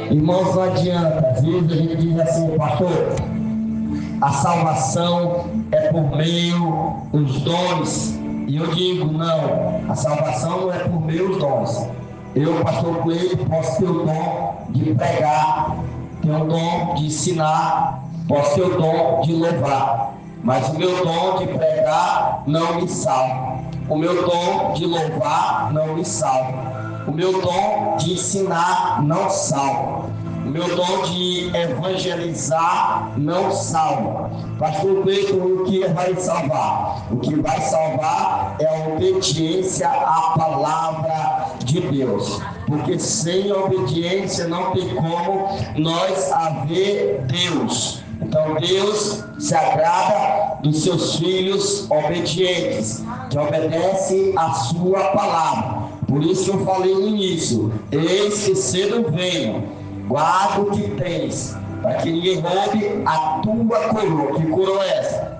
Irmãos, não adianta. Às vezes a gente diz assim: pastor, a salvação é por meio dos dons. E eu digo: não, a salvação não é por meio dos dons. Eu, pastor Cleide, posso ter o dom de pregar, ter o dom de ensinar, posso ter o dom de louvar, mas o meu dom de pregar não me salva. O meu dom de louvar não me salva. O meu dom de ensinar não salva. O meu dom de evangelizar não salva. Pastor Pedro, o que vai salvar? O que vai salvar é a obediência à palavra de Deus. Porque sem obediência não tem como nós haver Deus. Então Deus se agrada dos seus filhos obedientes, que obedecem à sua palavra. Por isso que eu falei no início: eis que cedo venho, guarda o que tens, para que ninguém roube a tua coroa. Que coroa é essa?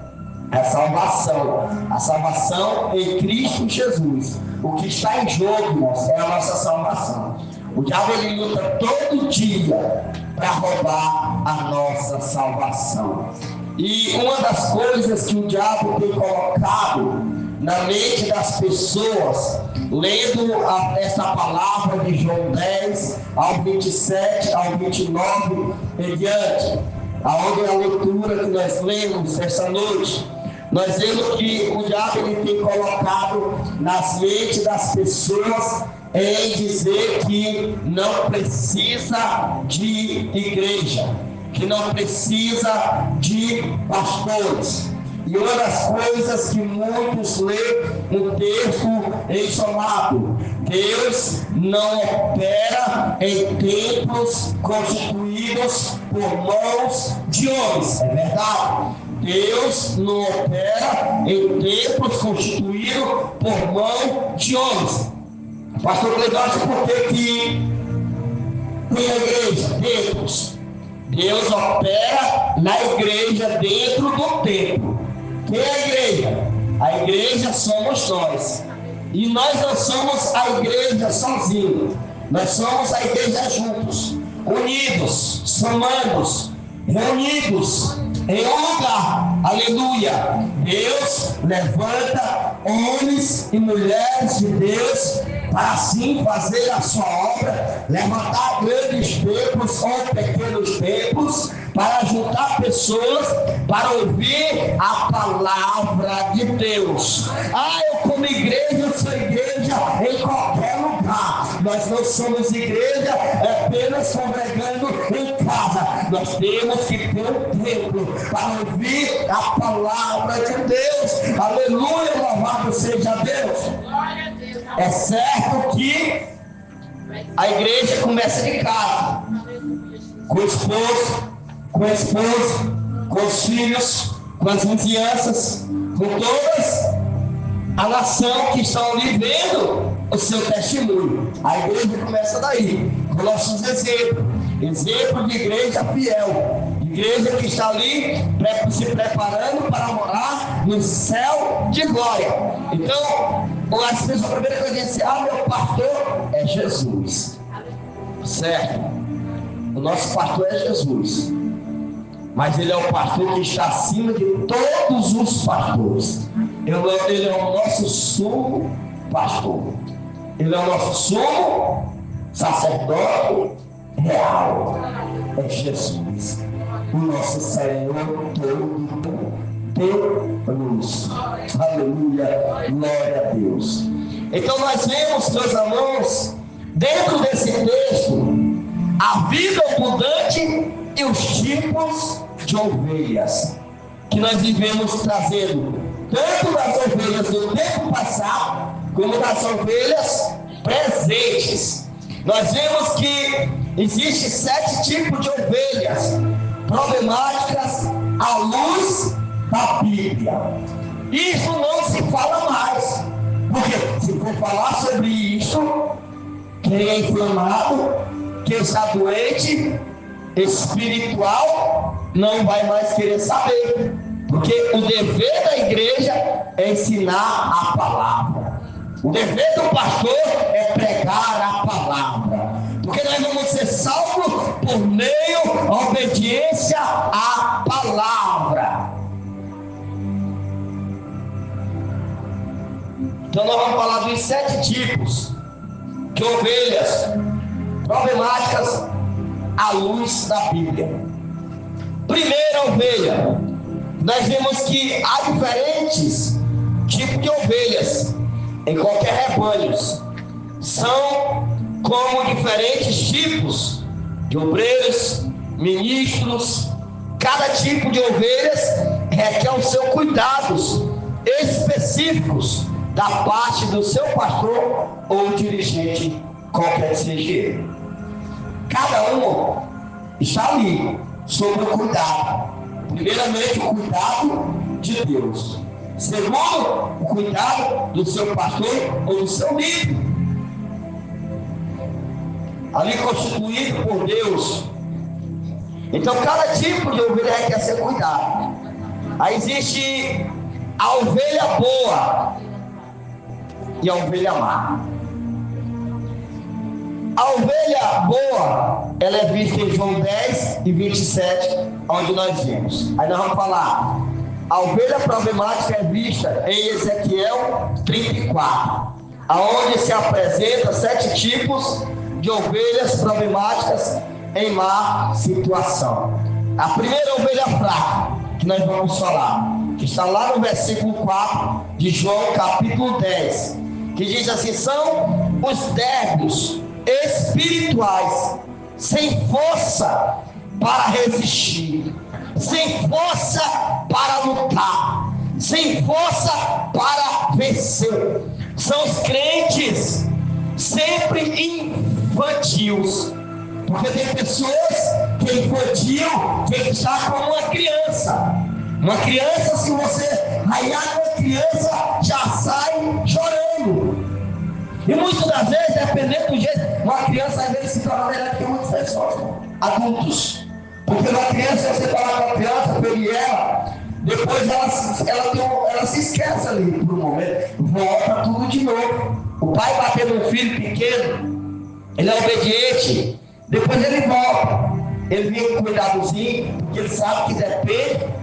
É a salvação. A salvação em Cristo Jesus. O que está em jogo, irmãos, é a nossa salvação. O diabo, ele luta todo dia para roubar a nossa salvação. E uma das coisas que o diabo tem colocado na mente das pessoas, lendo essa palavra de João 10, ao 27, ao 29 em diante, aonde a leitura que nós lemos essa noite, nós vemos que o diabo, ele tem colocado nas mentes das pessoas em dizer que não precisa de igreja, que não precisa de pastores. E uma das coisas que muitos lêem no texto em chamado: Deus não opera em templos constituídos por mãos de homens. É verdade. Deus não opera em templos constituídos por mão de homens. Pastor Cleidócio, por que tem a igreja, templos? Deus opera na igreja, dentro do templo. Quem é a igreja? A igreja somos nós. E nós não somos a igreja sozinhos. Nós somos a igreja juntos, unidos, somando, reunidos em um lugar. Aleluia! Deus levanta homens e mulheres de Deus para assim fazer a sua obra, levantar grandes templos ou pequenos templos, para juntar pessoas para ouvir a palavra de Deus. Eu como igreja, eu sou igreja em qualquer lugar. Nós não somos igreja apenas congregando em casa. Nós temos que ter um templo para ouvir a palavra de Deus. Aleluia, louvado seja Deus. É certo que a igreja começa de casa, com o esposo, com a esposa, com os filhos, com as vizinhanças, com todas a nação que estão ali vendo o seu testemunho. A igreja começa daí, com nossos exemplos de igreja fiel, igreja que está ali se preparando para morar no céu de glória. Então, as pessoas, a primeira coisa dizem: meu pastor é Jesus. Certo? O nosso pastor é Jesus. Mas ele é o pastor que está acima de todos os pastores. Ele é o nosso sumo pastor. Ele é o nosso sumo sacerdote real. É Jesus, o nosso Senhor todo Deus. Aleluia, glória a Deus. Então nós vemos, meus irmãos, dentro desse texto, a vida abundante e os tipos de ovelhas que nós vivemos trazendo, tanto das ovelhas do tempo passado como das ovelhas presentes. Nós vemos que existem 7 tipos de ovelhas problemáticas à luz da Bíblia. Isso não se fala mais, porque se for falar sobre isso, quem é inflamado, quem está doente espiritual, não vai mais querer saber, porque o dever da igreja é ensinar a palavra. O dever do pastor é pregar a palavra, porque nós vamos ser salvos Então nós vamos falar dos 7 tipos de ovelhas problemáticas à luz da Bíblia. Primeira ovelha, nós vemos que há diferentes tipos de ovelhas em qualquer rebanho. São como diferentes tipos de obreiros, ministros. Cada tipo de ovelhas requer os seus cuidados específicos da parte do seu pastor ou dirigente, qualquer que seja ele. Cada um está ali sob o cuidado. Primeiramente, o cuidado de Deus. Segundo, o cuidado do seu pastor ou do seu líder, ali constituído por Deus. Então, cada tipo de ovelha requer ser cuidado. Aí existe a ovelha boa e a ovelha má. A ovelha boa, ela é vista em João 10 e 27, onde nós vemos. Aí nós vamos falar. A ovelha problemática é vista em Ezequiel 34, aonde se apresenta 7 tipos de ovelhas problemáticas em má situação. A primeira ovelha fraca, que nós vamos falar, que está lá no versículo 4 de João capítulo 10, que diz assim: são os débios espirituais, sem força para resistir, sem força para lutar, sem força para vencer. São os crentes sempre infantis, porque tem pessoas que é infantil, que está como uma criança. Uma criança, se você raiar uma criança, já sai chorando. E muitas das vezes, dependendo do jeito, uma criança às vezes se torna melhor que muitas pessoas, adultos. Porque uma criança, você fala com a criança, pegue ela, depois ela se esquece ali por um momento, volta tudo de novo. O pai bater num filho pequeno, ele é obediente, depois ele volta. Ele vem com cuidadozinho, porque ele sabe que depende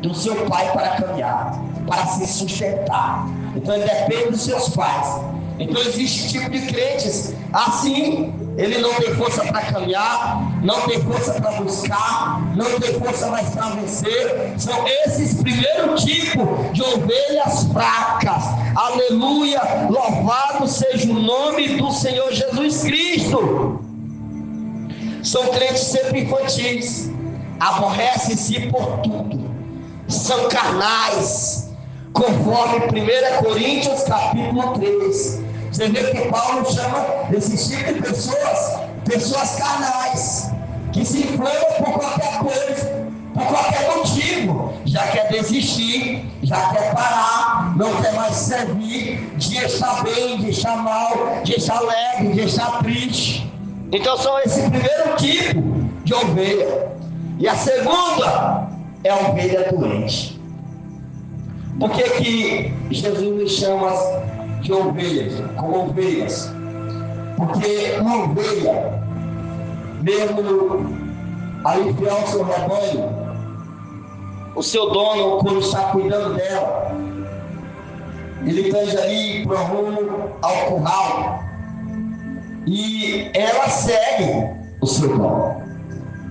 do seu pai para caminhar, para se sustentar. Então ele depende dos seus pais. Então existe tipo de crentes assim, ele não tem força para caminhar, não tem força para buscar, não tem força mais para vencer. São esses primeiro tipo de ovelhas fracas. Aleluia, louvado seja o nome do Senhor Jesus Cristo. São crentes sempre infantis, aborrecem-se por tudo, são carnais, conforme 1 Coríntios capítulo 3. Você vê que Paulo chama esse tipo de pessoas carnais, que se inflamam por qualquer coisa, por qualquer motivo, já quer desistir, já quer parar, não quer mais servir, de estar bem, de estar mal, de estar leve, de estar triste. Então são esse primeiro tipo de ovelha. E a segunda é a ovelha doente. Por que Jesus nos chama de ovelhas, como ovelhas? Porque uma ovelha, mesmo ali fiel ao seu rebanho, o seu dono, quando está cuidando dela, ele traz ali para o rumo ao curral, e ela segue o seu dono.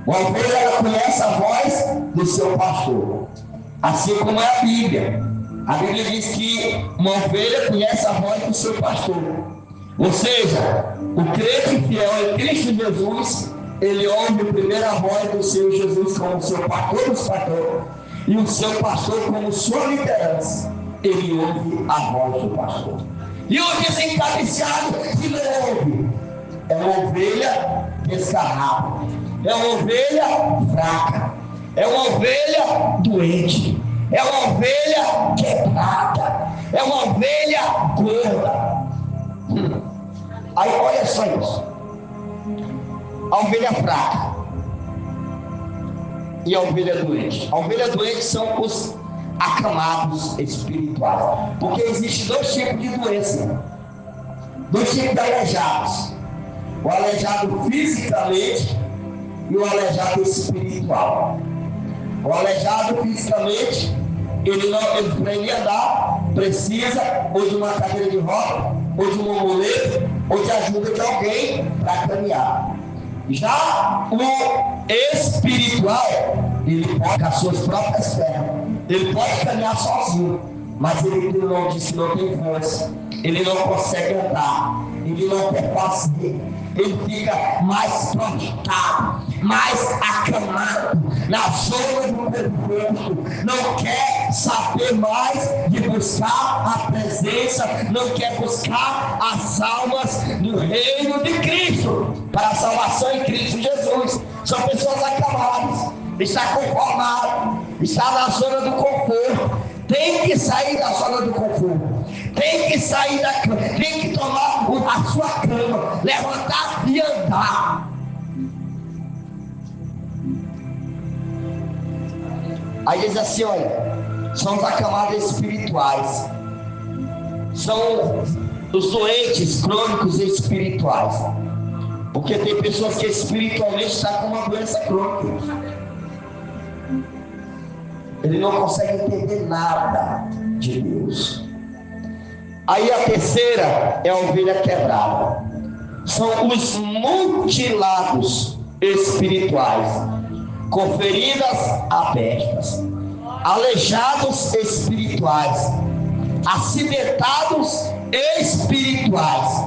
Uma ovelha, ela conhece a voz do seu pastor, assim como é a Bíblia. A Bíblia diz que uma ovelha conhece a voz do seu pastor. Ou seja, o crente fiel em Cristo Jesus, ele ouve primeiro a voz do Senhor Jesus como seu pastor dos pastores, e o seu pastor como sua liderança. Ele ouve a voz do pastor. E o desencabeçado que não ouve é uma ovelha desgarrada, é uma ovelha fraca, é uma ovelha doente, é uma ovelha quebrada, é uma ovelha gorda. Aí olha só isso: a ovelha fraca e a ovelha doente. A ovelha doente são os acamados espirituais, porque existem 2 tipos de doença, 2 tipos de aleijados: o aleijado fisicamente e o aleijado espiritual. O aleijado fisicamente, ele para ele andar, precisa ou de uma cadeira de roda, ou de um amuleto, ou de ajuda de alguém para caminhar. Já o espiritual, ele pode com as suas próprias pernas, ele pode caminhar sozinho, mas ele não disse, não tem força, ele não consegue andar, ele não quer fazer, ele fica mais prostrado, mais acamado na zona do conforto, não quer saber mais de buscar a presença, não quer buscar as almas do reino de Cristo, para a salvação em Cristo Jesus. São pessoas acamadas, está conformado, está na zona do conforto. Tem que sair da zona do conforto, tem que sair da cama, tem que tomar a sua cama, levantar e andar. Aí diz assim, olha, são os acamados espirituais, são os doentes crônicos espirituais, porque tem pessoas que espiritualmente estão com uma doença crônica. Ele não consegue entender nada de Deus. Aí a terceira é a ovelha quebrada. São os mutilados espirituais, com feridas abertas, aleijados espirituais, acidentados espirituais.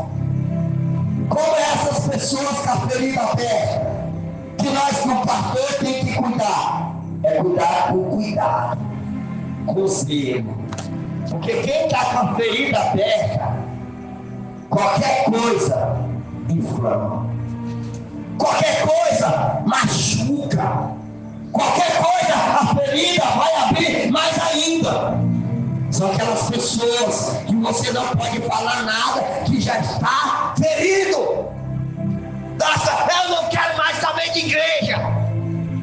Como essas pessoas com a ferida aberta, que nós como pastor tem que cuidar? É cuidar com cuidado, com zelo. Porque quem está com a ferida aberta, qualquer coisa inflama, qualquer coisa machuca, qualquer coisa a ferida vai abrir mais ainda. São aquelas pessoas que você não pode falar nada, que já está ferido. Nossa, eu não quero mais saber de igreja,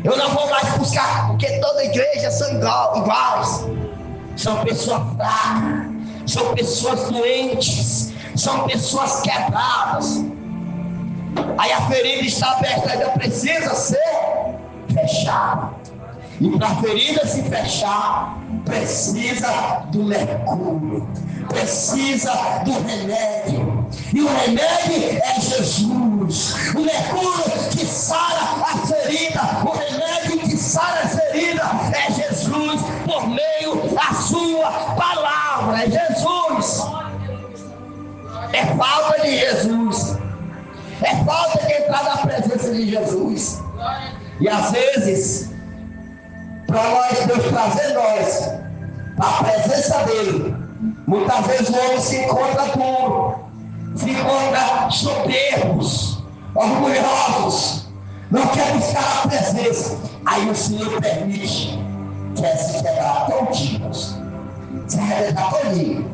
eu não vou mais buscar, porque toda igreja são iguais. São pessoas fracas, são pessoas doentes, são pessoas quebradas. Aí a ferida está aberta, ainda precisa ser fechada. E para a ferida se fechar, precisa do mergulho, precisa do remédio. E o remédio é Jesus. O mergulho que sara a ferida, o remédio que sara a ferida é Jesus, por meio da sua palavra. É Jesus. É falta de Jesus. É falta de entrar na presença de Jesus. E às vezes, para nós, Deus trazer nós para a presença dele, muitas vezes o homem se encontra duro, se encontra soberbos, orgulhosos, não quer buscar a presença. Aí o Senhor permite que se quebrar todinhos, se arrebentar todinho.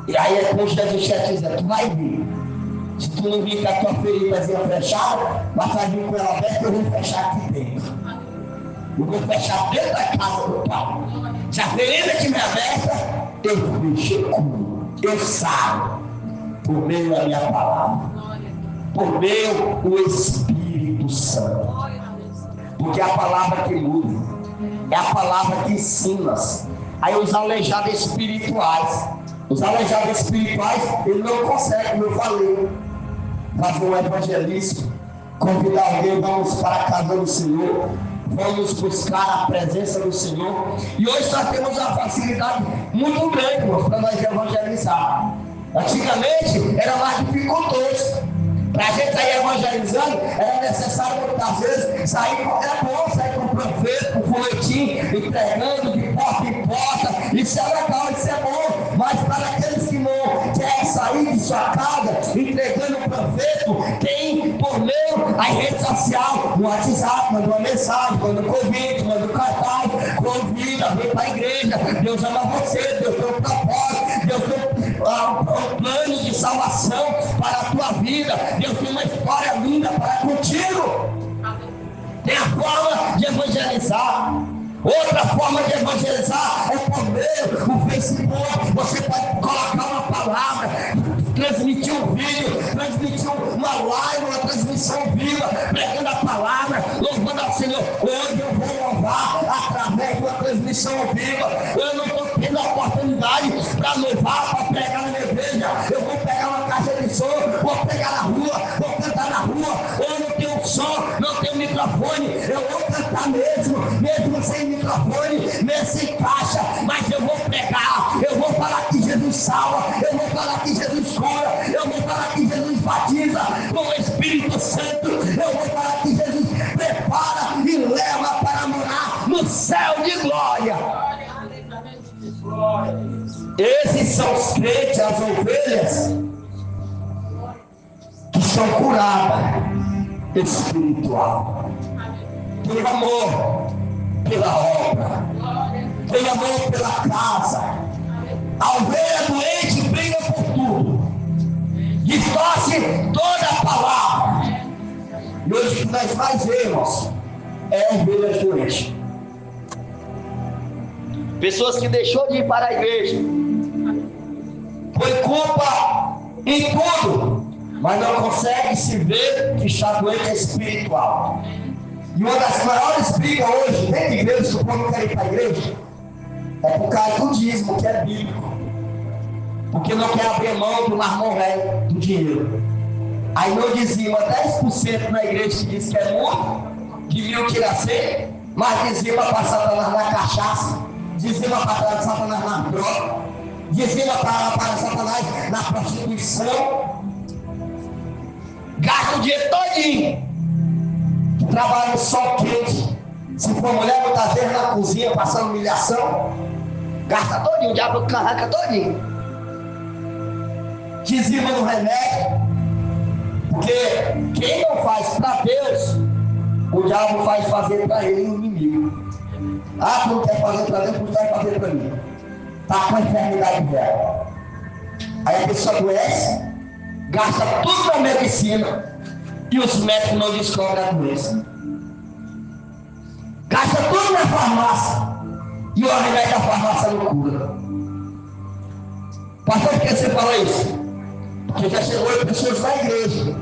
E aí é como Jesus quer dizer, tu vai vir. Se tu não vir com a tua feridazinha fechada, mas vai vir com ela aberta, eu vou fechar aqui dentro. Eu vou fechar dentro da casa do Pai. Se a ferida estiver aberta, eu fecho, eu curo, eu saio, por meio da minha palavra, por meio do Espírito Santo. Porque é a palavra que muda, é a palavra que ensina. Aí os aleijados espirituais, ele não consegue, como eu falei, fazer um evangelismo, convidar alguém, vamos para a casa do Senhor, vamos buscar a presença do Senhor. E hoje nós temos uma facilidade muito grande, irmãos, para nós evangelizar. Antigamente era mais dificultoso. Para a gente sair evangelizando, era necessário muitas vezes sair, é bom sair com o profeta, com o folhetim, entregando de porta em porta. Isso é legal, isso é bom. Mas para aqueles que não querem sair de sua casa, entregando o profeta, tem por meio a rede social, no WhatsApp, manda uma mensagem, manda um convite, manda um cartaz, convida, vem para a igreja. Deus ama você, Deus tem um propósito, Deus tem um plano de salvação para a tua vida. Deus tem uma história linda para contigo. Tem a forma de evangelizar. Outra forma de evangelizar é por meio do Facebook. Você pode colocar uma palavra, transmitir um vídeo, transmitir uma live, uma transmissão viva, pregando a palavra, louvando ao Senhor. Hoje eu vou louvar através de uma transmissão viva. Eu não estou tendo a oportunidade vontade para louvar, para pregar na minha igreja. Eu vou pegar uma caixa de som, vou pegar na rua, vou cantar na rua. Eu não tenho som, não tenho microfone. Eu vou cantar mesmo sem microfone, mesmo sem caixa. Mas eu vou pregar, eu vou falar que Jesus salva, eu vou falar que Jesus cura, eu vou falar que Jesus batiza com o Espírito Santo, eu vou falar que Jesus prepara e leva para morar no céu de glória. Esses são os crentes, as ovelhas que são curadas espiritual. Tem amor pela obra, tem amor pela casa. A ovelha doente briga por tudo, distorce toda a palavra. E hoje o que nós mais vemos é ovelhas doentes. Pessoas que deixou de ir para a igreja, põe culpa em tudo, mas não consegue se ver que está doente espiritual. E uma das maiores brigas hoje dentro da igreja, se o povo não quer ir para a igreja, é por causa do dízimo, que é bíblico. Porque não quer abrir mão do marmão velho, do dinheiro. Aí não dizima 10% na igreja que diz que é muito, que viu tirar 100, mas dizima para Satanás na cachaça, dizima para Satanás na droga, dizima para Satanás na prostituição. Gasta o dinheiro todinho. Trabalha no sol quente. Se for mulher, muitas vezes na cozinha, passando humilhação. Gasta todinho, o diabo arranca todinho. Dizima no remédio. Porque quem não faz para Deus, o diabo faz fazer para ele o inimigo. Ah, tu não quer fazer para Deus, tu vai fazer para mim. Está com a enfermidade dela. Aí a pessoa adoece, gasta tudo na medicina e os médicos não descobrem a doença. Gasta tudo na farmácia e o remédio da farmácia não cura. Pastor, por que você fala isso? Porque já chegou pessoas na igreja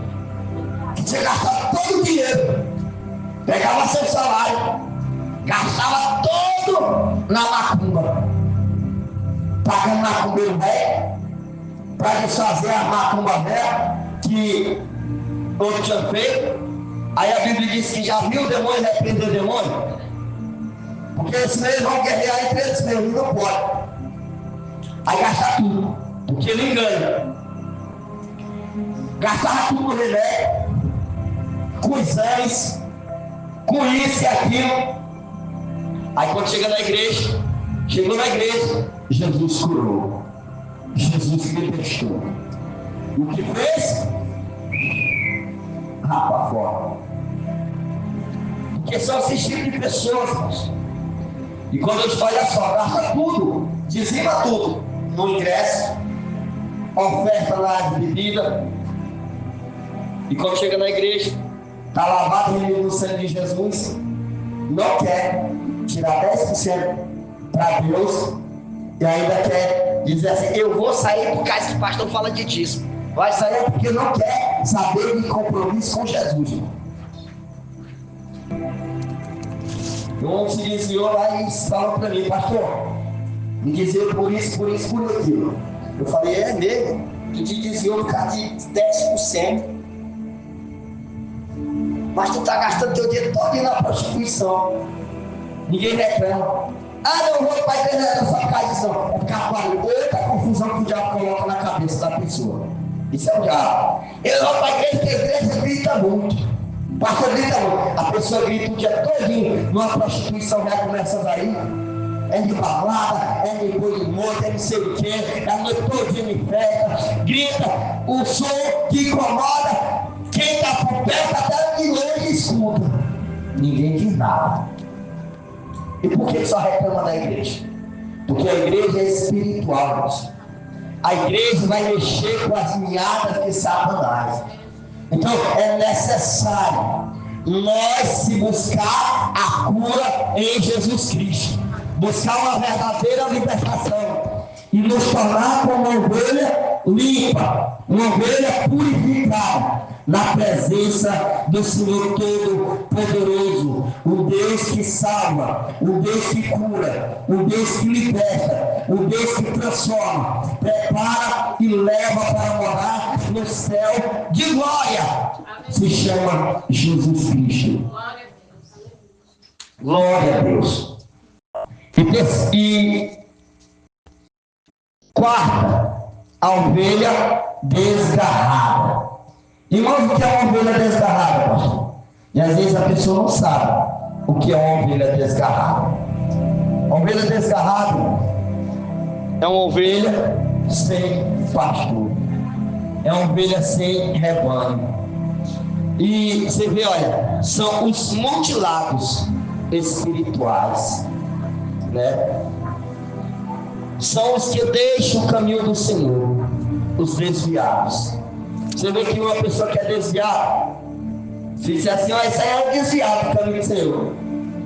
que tinha gastado todo o dinheiro, pegava seu salário, gastava todo na macumba, pagando macumbeiro velho para desfazer a macumba velha que outro tinha feito. Aí a Bíblia diz que já viu o demônio repreender o demônio, porque senão eles vão guerrear entre eles mesmos, não pode. Aí gasta tudo, porque ele engana. Gastava tudo no remédio, com exames, com isso e aquilo. Aí quando chegou na igreja, Jesus curou, Jesus libertou. E o que fez? Rapa fora. Porque são esses tipos de pessoas. E quando eu te olha só, gasta tudo, dizima tudo no ingresso, oferta lá de bebida. E quando chega na igreja, está lavado no sangue de Jesus, não quer tirar 10% para Deus e ainda quer dizer assim: eu vou sair por causa que o pastor fala de dízimo. Vai sair porque não quer saber de compromisso com Jesus. Um se desviou lá e falou para mim: pastor, me dizia por isso, por aquilo. Eu falei: é mesmo? Tu te desviou por causa de 10%. Mas tu está gastando teu dinheiro todo na prostituição. Ninguém reclama. Ah, não, eu vou para a igreja, não só por causa disso, não. É por causa de outra confusão que o diabo coloca na cabeça da pessoa. Isso é o diabo. Eu vou para a igreja, porque a igreja grita muito. O pastor grita muito. A pessoa grita o dia todinho numa prostituição, já começa daí. É de balada, é de boi de morto, é de sei o quê, é a noite todinha em festa, grita, o som que incomoda. Quem está por perto até de longe escuta. Ninguém diz nada. E por que só reclama da igreja? Porque a igreja é espiritual, gente. A igreja vai mexer com as meadas de Satanás. Então é necessário nós se buscar a cura em Jesus Cristo, buscar uma verdadeira libertação e nos tornar como ovelha limpa, uma ovelha purificada na presença do Senhor Todo-Poderoso, o Deus que salva, o Deus que cura, o Deus que liberta, o Deus que transforma, prepara e leva para morar no céu de glória. Se chama Jesus Cristo. Glória a Deus. E quarta, a ovelha desgarrada. Irmãos, o que é uma ovelha desgarrada, pastor? E às vezes a pessoa não sabe o que é uma ovelha desgarrada. Uma ovelha desgarrada é uma ovelha sem pastor. É uma ovelha sem rebanho. E você vê, olha, são os mutilados espirituais, né? São os que deixam o caminho do Senhor, os desviados. Você vê que uma pessoa que é desviada, se disser assim, ó, isso aí é um desviado do caminho do Senhor.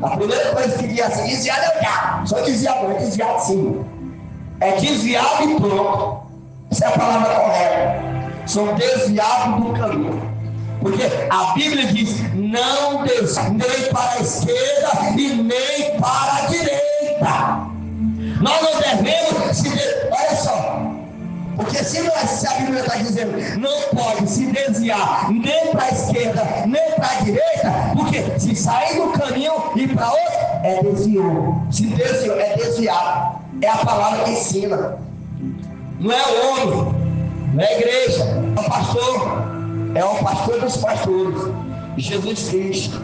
A primeira coisa que diz assim, desviado é o diabo. Só desviado, é desviado sim. É desviado e pronto. Essa é a palavra correta. São desviados do caminho. Porque a Bíblia diz, não desvie nem para a esquerda e nem para a direita. Nós não devemos olha só, porque se a Bíblia está dizendo não pode se desviar nem para a esquerda nem para a direita, porque se sair do caminho e para outro é desviou. Se desviou é desviado. É a palavra que ensina. Não é o homem, não é a igreja, é o pastor. É o pastor dos pastores, Jesus Cristo.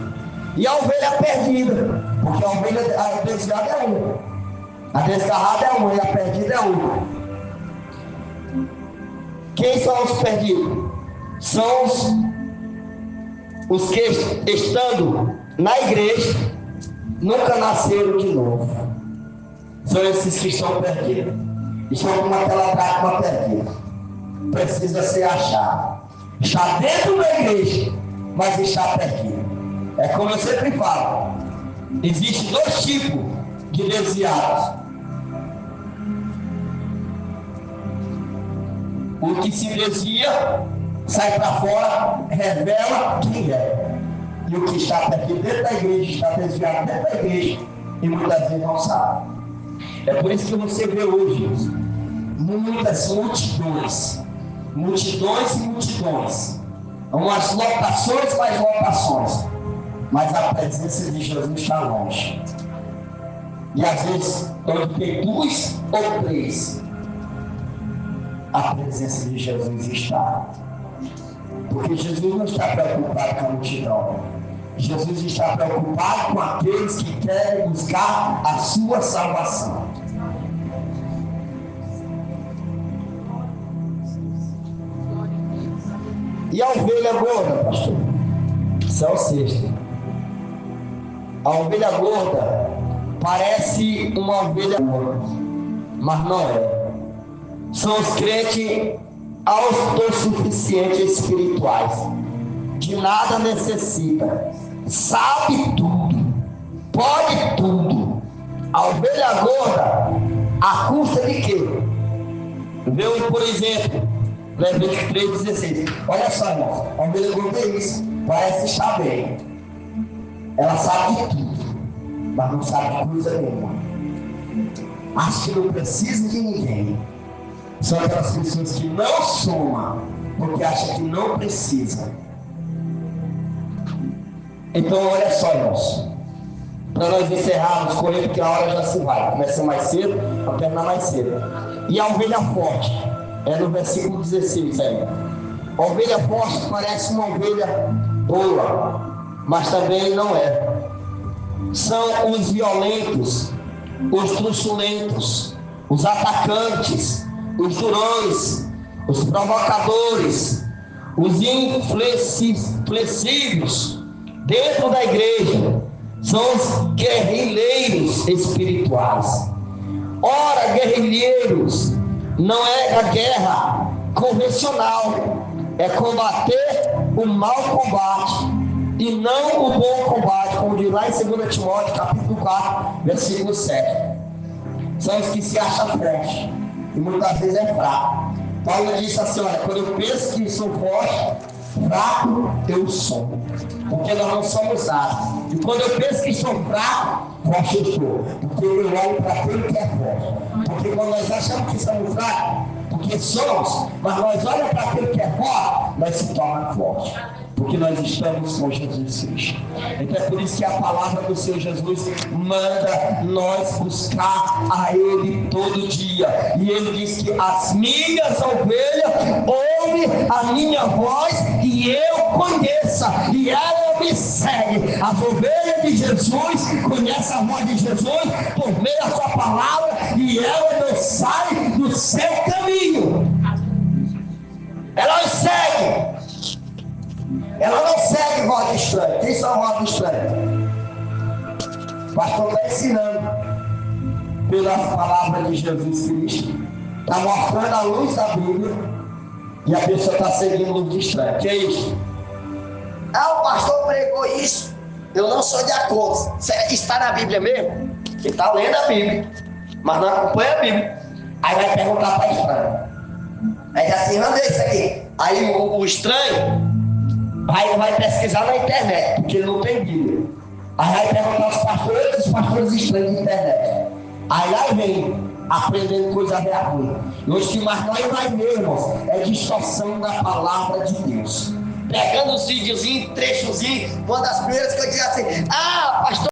E a ovelha perdida, porque a ovelha desviada é uma, a desgarrada é uma e a perdida é outra. Quem são os perdidos? São os que, estando na igreja, nunca nasceram de novo. São esses que estão perdidos. Estão como aquela dracma perdida. Precisa ser achado. Está dentro da igreja, mas está perdido. É como eu sempre falo: existem dois tipos de desviados. O que se desvia, sai para fora, revela quem é. E o que está perdido dentro da igreja, está desviado dentro da igreja, e muitas vezes não sabe. É por isso que você vê hoje muitas multidões. Multidões e multidões, umas lotações mais lotações, mas a presença de Jesus está longe. E às vezes, quando tem 2 ou 3, a presença de Jesus está. Porque Jesus não está preocupado com a multidão. Jesus está preocupado com aqueles que querem buscar a sua salvação. E a ovelha gorda, pastor? Isso é o sexto. A ovelha gorda parece uma ovelha gorda, mas não é. São os crentes autossuficientes espirituais. De nada necessita. Sabe tudo. Pode tudo. A ovelha gorda, a custa de quê? Vê, por exemplo, Levítico 3,16. Olha só, irmão, a ovelha gorda é isso. Parece estar bem. Ela sabe de tudo, mas não sabe coisa nenhuma. Acha que não precisa de ninguém. São aquelas pessoas que não somam, porque acham que não precisa. Então, olha só, irmãos. Para nós encerrarmos, correr, porque a hora já se vai. Começa mais cedo, a terminar mais cedo. E a ovelha forte. É no versículo 16 aí. A ovelha forte parece uma ovelha boa, mas também não é. São os violentos, os truculentos, os atacantes, os durões, os provocadores, os inflexíveis dentro da igreja. São os guerrilheiros espirituais. Ora, guerrilheiros não é a guerra convencional, é combater o mau combate e não o bom combate, como diz lá em 2 Timóteo capítulo 4, versículo 7. São os que se acham fortes e muitas vezes é fraco. Paulo disse assim, olha, quando eu penso que sou forte, fraco eu sou. Porque nós não somos nada. E quando eu penso que sou fraco, forte eu sou. Porque eu olho para aquele que é forte. Porque quando nós achamos que somos fracos, porque somos, mas nós olhamos para aquele que é forte, nós se tornamos fortes. Porque nós estamos com Jesus Cristo. Então é por isso que a palavra do Senhor Jesus manda nós buscar a Ele todo dia. E Ele diz que as minhas ovelhas ouvem a minha voz e eu conheça. E ela me segue. As ovelhas de Jesus conhecem a voz de Jesus por meio da sua palavra e ela não sai do seu caminho. Ela os segue. Ela não segue voz estranha. Quem são voz estranha? O pastor está ensinando pela palavra de Jesus Cristo. Está mostrando a luz da Bíblia. E a pessoa está seguindo luz estranha. Que é isso? O pastor pregou isso. Eu não sou de acordo. Está na Bíblia mesmo? Ele está lendo a Bíblia, mas não acompanha a Bíblia. Aí vai perguntar para estranho. Aí diz assim, onde é isso aqui? Aí o estranho vai pesquisar na internet, porque ele não tem Bíblia. Aí vai perguntar aos pastores estranhos da internet. Aí lá vem aprendendo coisa ruim. E hoje que mais nós vai mesmo é distorção da palavra de Deus. Pegando os videozinhos, trechozinhos, uma das primeiras que eu dizia assim, pastor.